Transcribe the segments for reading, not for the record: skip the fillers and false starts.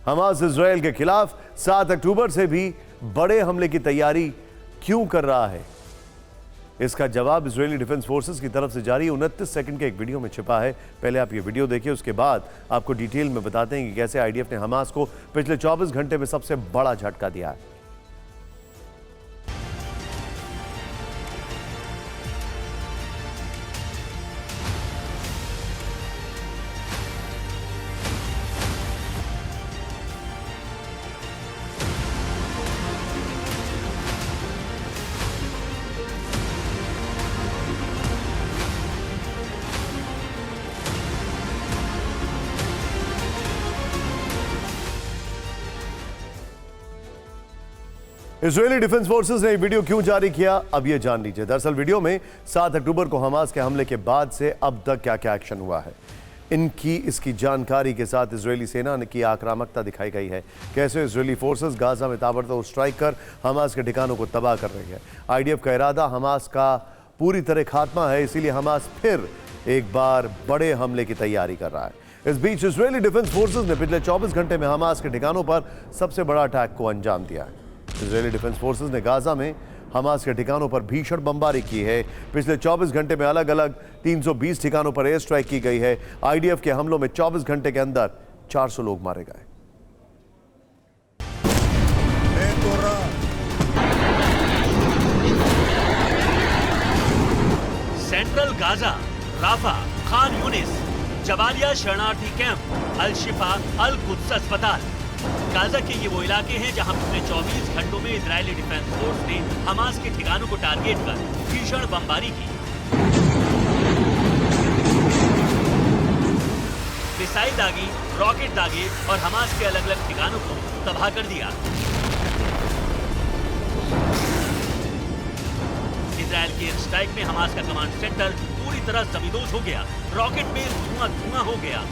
Hamas Israel के खिलाफ 7 अक्टूबर से भी बड़े हमले की तैयारी क्यों कर रहा है? इसका जवाब इजरायली डिफेंस फोर्सेस की तरफ से जारी 29 सेकंड के एक वीडियो में छिपा है। पहले आप ये वीडियो देखिए, उसके बाद आपको डिटेल में बताते हैं कि कैसे आईडीएफ ने हमास को पिछले 24 घंटे में सबसे बड़ा झटका दिया है। इजरायली डिफेंस फोर्सेस ने वीडियो क्यों जारी किया, अब यह जान लीजिए। दरअसल वीडियो में 7 अक्टूबर को हमास के हमले के बाद से अब तक क्या क्या एक्शन हुआ है, इसकी जानकारी के साथ इजरायली सेना की आक्रामकता दिखाई गई है। कैसे इजरायली फोर्सेस गाजा में ताबड़तोड़ स्ट्राइक कर हमास के ठिकानों को तबाह कर रही है। आईडीएफ का इरादा हमास का पूरी तरह खात्मा है, इसीलिए हमास फिर एक बार बड़े हमले की तैयारी कर रहा है। इस बीच इजरायली डिफेंस फोर्सेस ने पिछले 24 घंटे में हमास के ठिकानों पर सबसे बड़ा अटैक को अंजाम दिया है। इजरायली डिफेंस फोर्सेस ने गाजा में हमास के ठिकानों पर भीषण बमबारी की है। पिछले 24 घंटे में अलग अलग 320 ठिकानों पर एयर स्ट्राइक की गई है। आईडीएफ के हमलों में 24 घंटे के अंदर 400 लोग मारे गए। Central Gaza, Rafah, Khan Younis, Jabalia शरणार्थी camp, Al Shifa, Al Quds अस्पताल। गाजा के ये वो इलाके हैं जहां पिछले 24 घंटों में इजरायली डिफेंस फोर्स ने हमास के ठिकानों को टारगेट कर भीषण बमबारी की। मिसाइल दागी, रॉकेट दागे और हमास के अलग अलग ठिकानों को तबाह कर दिया। इजरायल के एयर स्ट्राइक में हमास का कमांड सेंटर पूरी तरह जमींदोज हो गया। रॉकेट में धुआं हो गया।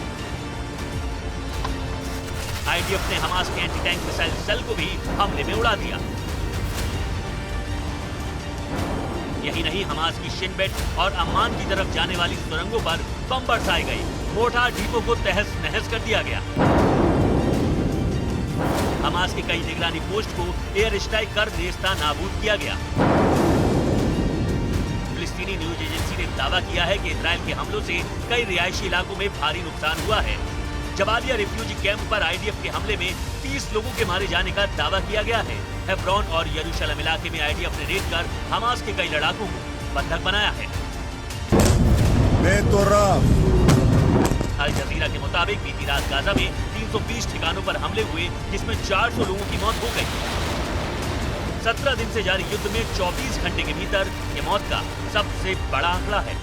आईडीएफ ने हमास के एंटी टैंक मिसाइल सेल को भी हमले में उड़ा दिया। यही नहीं, हमास की शिन बेट और अम्मान की तरफ जाने वाली सुरंगों पर बम बरसाए गए। मोर्टार डिपो को तहस नहस कर दिया गया। हमास के कई निगरानी पोस्ट को एयर स्ट्राइक कर नेस्ता नाबूद किया गया। फिलिस्तीनी न्यूज एजेंसी ने दावा किया है कि इजरायल के हमलों से कई रिहायशी इलाकों में भारी नुकसान हुआ है। जबालिया रिफ्यूजी कैंप पर आईडीएफ के हमले में 30 लोगों के मारे जाने का दावा किया गया है। हेब्रोन और यरूशलेम इलाके में आईडीएफ ने रेड कर हमास के कई लड़ाकों को बंधक बनाया है। अल जजीरा के मुताबिक बीती रात गाजा में 320 ठिकानों पर हमले हुए, जिसमें 400 लोगों की मौत हो गई। 17 दिन से जारी युद्ध में 24 घंटे के भीतर ये मौत का सबसे बड़ा आंकड़ा है।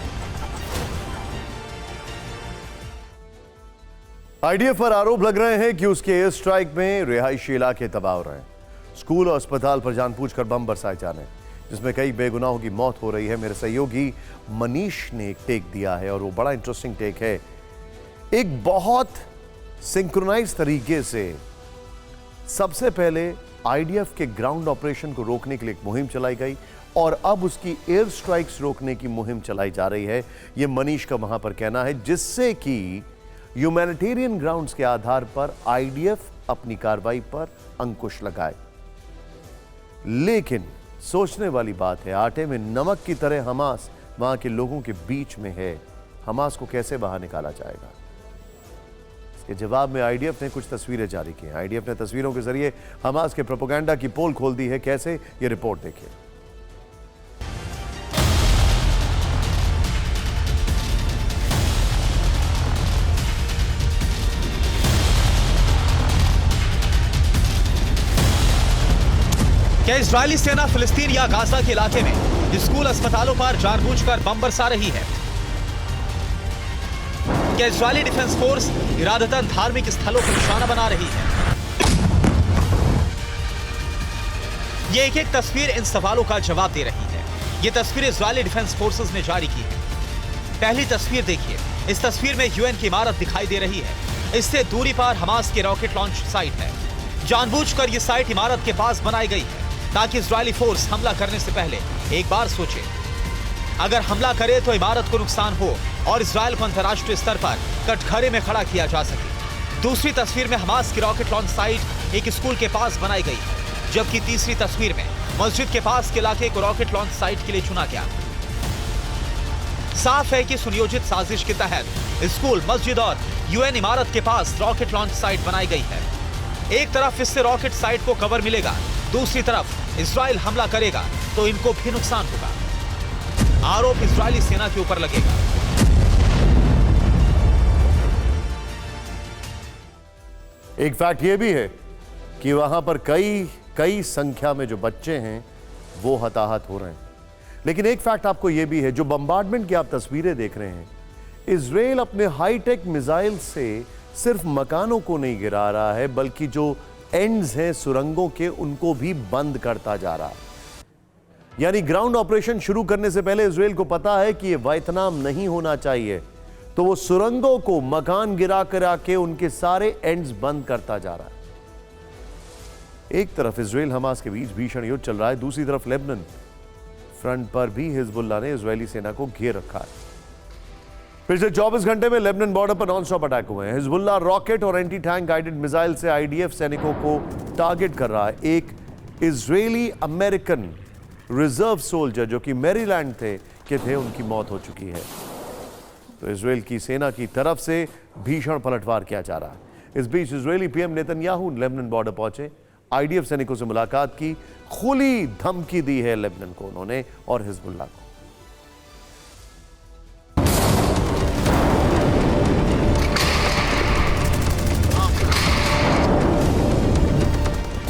आईडीएफ पर आरोप लग रहे हैं कि उसके एयर स्ट्राइक में रिहायशी इलाके तबाह हो रहे हैं। स्कूल और अस्पताल पर जानबूझकर बम बरसाए जा रहे हैं, जिसमें कई बेगुनाहों की मौत हो रही है। मेरे सहयोगी मनीष ने एक टेक दिया है और वो बड़ा इंटरेस्टिंग टेक है। एक बहुत सिंक्रोनाइज तरीके से सबसे पहले आईडीएफ के ग्राउंड ऑपरेशन को रोकने के लिए एक मुहिम चलाई गई और अब उसकी एयर स्ट्राइक्स रोकने की मुहिम चलाई जा रही है। ये मनीष का वहां पर कहना है, जिससे कि ह्यूमैनिटेरियन ग्राउंड्स के आधार पर आईडीएफ अपनी कार्रवाई पर अंकुश लगाए। लेकिन सोचने वाली बात है, आटे में नमक की तरह हमास वहां के लोगों के बीच में है। हमास को कैसे बाहर निकाला जाएगा? इसके जवाब में आईडीएफ ने कुछ तस्वीरें जारी की हैं। आईडीएफ ने तस्वीरों के जरिए हमास के प्रोपेगेंडा की पोल खोल दी है। कैसे, ये रिपोर्ट देखिए। क्या इजरायली सेना फिलिस्तीन या गाजा के इलाके में स्कूल अस्पतालों पर जानबूझकर बम बरसा रही है? क्या इजरायली डिफेंस फोर्स इरादतन धार्मिक स्थलों को निशाना बना रही है? ये एक एक तस्वीर इन सवालों का जवाब दे रही है। ये तस्वीर इजरायली डिफेंस फोर्सेस ने जारी की है। पहली तस्वीर देखिए। इस तस्वीर में यूएन की इमारत दिखाई दे रही है। इससे दूरी पर हमास की रॉकेट लॉन्च साइट है। जानबूझकर यह साइट इमारत के पास बनाई गई है ताकि इजरायली फोर्स हमला करने से पहले एक बार सोचे। अगर हमला करे तो इमारत को नुकसान हो और इजरायल को अंतर्राष्ट्रीय स्तर पर कटघरे में खड़ा किया जा सके। दूसरी तस्वीर में हमास की रॉकेट लॉन्च साइट एक स्कूल के पास बनाई गई है, जबकि तीसरी तस्वीर में मस्जिद के पास के इलाके को रॉकेट लॉन्च साइट के लिए चुना गया। साफ है कि सुनियोजित साजिश के तहत स्कूल, मस्जिद और यूएन इमारत के पास रॉकेट लॉन्च साइट बनाई गई है। एक तरफ इससे रॉकेट साइट को कवर मिलेगा, दूसरी तरफ इजराइल हमला करेगा तो इनको भी नुकसान होगा। आरोप इजरायली सेना के ऊपर लगेगा। एक फैक्ट ये भी है कि वहां पर कई संख्या में जो बच्चे हैं वो हताहत हो रहे हैं। लेकिन एक फैक्ट आपको यह भी है, जो बम्बार्डमेंट की आप तस्वीरें देख रहे हैं, इजराइल अपने हाईटेक मिसाइल से सिर्फ मकानों को नहीं गिरा रहा है, बल्कि जो एंड्स हैं सुरंगों के, उनको भी बंद करता जा रहा है। यानी ग्राउंड ऑपरेशन शुरू करने से पहले इजराइल को पता है कि यह वियतनाम नहीं होना चाहिए, तो वो सुरंगों को मकान गिरा करा के उनके सारे एंड्स बंद करता जा रहा है। एक तरफ इजराइल हमास के बीच भीषण युद्ध चल रहा है, दूसरी तरफ लेबनान फ्रंट पर भी हिजबुल्लाह ने इजरायली सेना को घेर रखा है। पिछले 24 घंटे में लेबनान बॉर्डर पर नॉन स्टॉप अटैक हुए हैं। हिजबुल्लाह रॉकेट और एंटी टैंक गाइडेड मिसाइल से आईडीएफ सैनिकों को टारगेट कर रहा है। एक इजरायली अमेरिकन रिजर्व सोल्जर जो कि मैरीलैंड के थे, उनकी मौत हो चुकी है। तो इजराइल की सेना की तरफ से भीषण पलटवार किया जा रहा है। इस बीच Israeli PM Netanyahu Lebanon border पहुंचे, आईडीएफ सैनिकों से मुलाकात की, खुली धमकी दी है लेबनान को उन्होंने और हिजबुल्लाह को।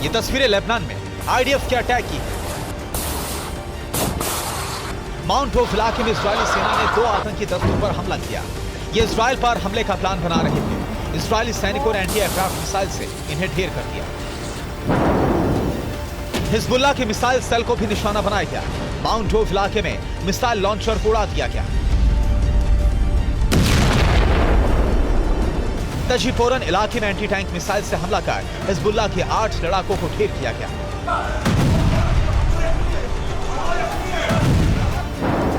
ये तस्वीरें लेबनान में आईडीएफ के अटैक की है। माउंट होप इलाके में इजरायली सेना ने 2 आतंकी दस्तों पर हमला किया। ये इजराइल पर हमले का प्लान बना रहे थे। इजरायली सैनिकों ने एंटी एयरक्राफ्ट मिसाइल से इन्हें ढेर कर दिया। हिजबुल्लाह के मिसाइल सेल को भी निशाना बनाया गया। माउंट होप इलाके में मिसाइल लॉन्चर को उड़ा दिया गया। तजीपोरन इलाके में एंटी टैंक मिसाइल से हमला कर हिजबुल्लाह के 8 लड़ाकों को ढेर किया गया।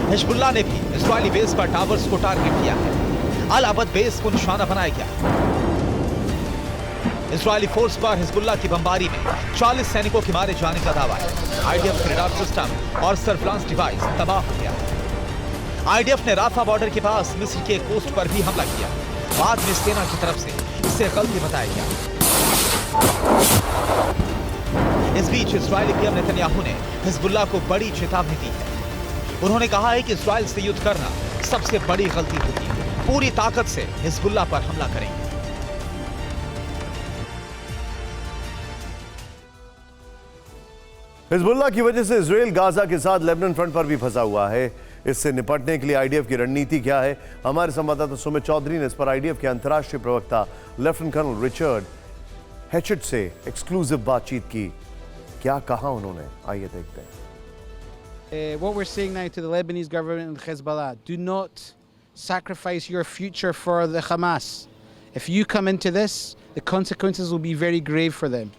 हिजबुल्लाह ने भी इजरायली बेस पर टावर्स को टारगेट किया है। अल अबद बेस को निशाना बनाया गया। इजरायली फोर्स पर हिजबुल्लाह की बमबारी में 40 सैनिकों के मारे जाने का दावा है। आईडीएफ के रडार सिस्टम और सर्विलांस डिवाइस तबाह हो गया। आईडीएफ ने राफा बॉर्डर के पास मिस्र के कोस्ट पर भी हमला किया। बाद में सेना की तरफ से इसे गलती बताया गया। इस बीच इजरायली पीएम नेतन्याहू ने हिजबुल्लाह को बड़ी चेतावनी दी है। उन्होंने कहा है कि इजराइल से युद्ध करना सबसे बड़ी गलती होगी। पूरी ताकत से हिजबुल्लाह पर हमला करेंगे। हिजबुल्लाह की वजह से इजराइल गाजा के साथ लेबनान फ्रंट पर भी फंसा हुआ है। इससे निपटने के लिए आईडीएफ की रणनीति क्या है? हमारे संवाददाता सुमित चौधरी ने इस पर आईडीएफ के अंतर्राष्ट्रीय प्रवक्ता लेफ्टिनेंट कर्नल रिचर्ड हेचेट से एक्सक्लूसिव बातचीत की। क्या कहा उन्होंने, आइए देखते हैं। What we're saying now to the Lebanese government and Hezbollah, do not sacrifice your future for the Hamas. If you come into this, the consequences will be very grave for them.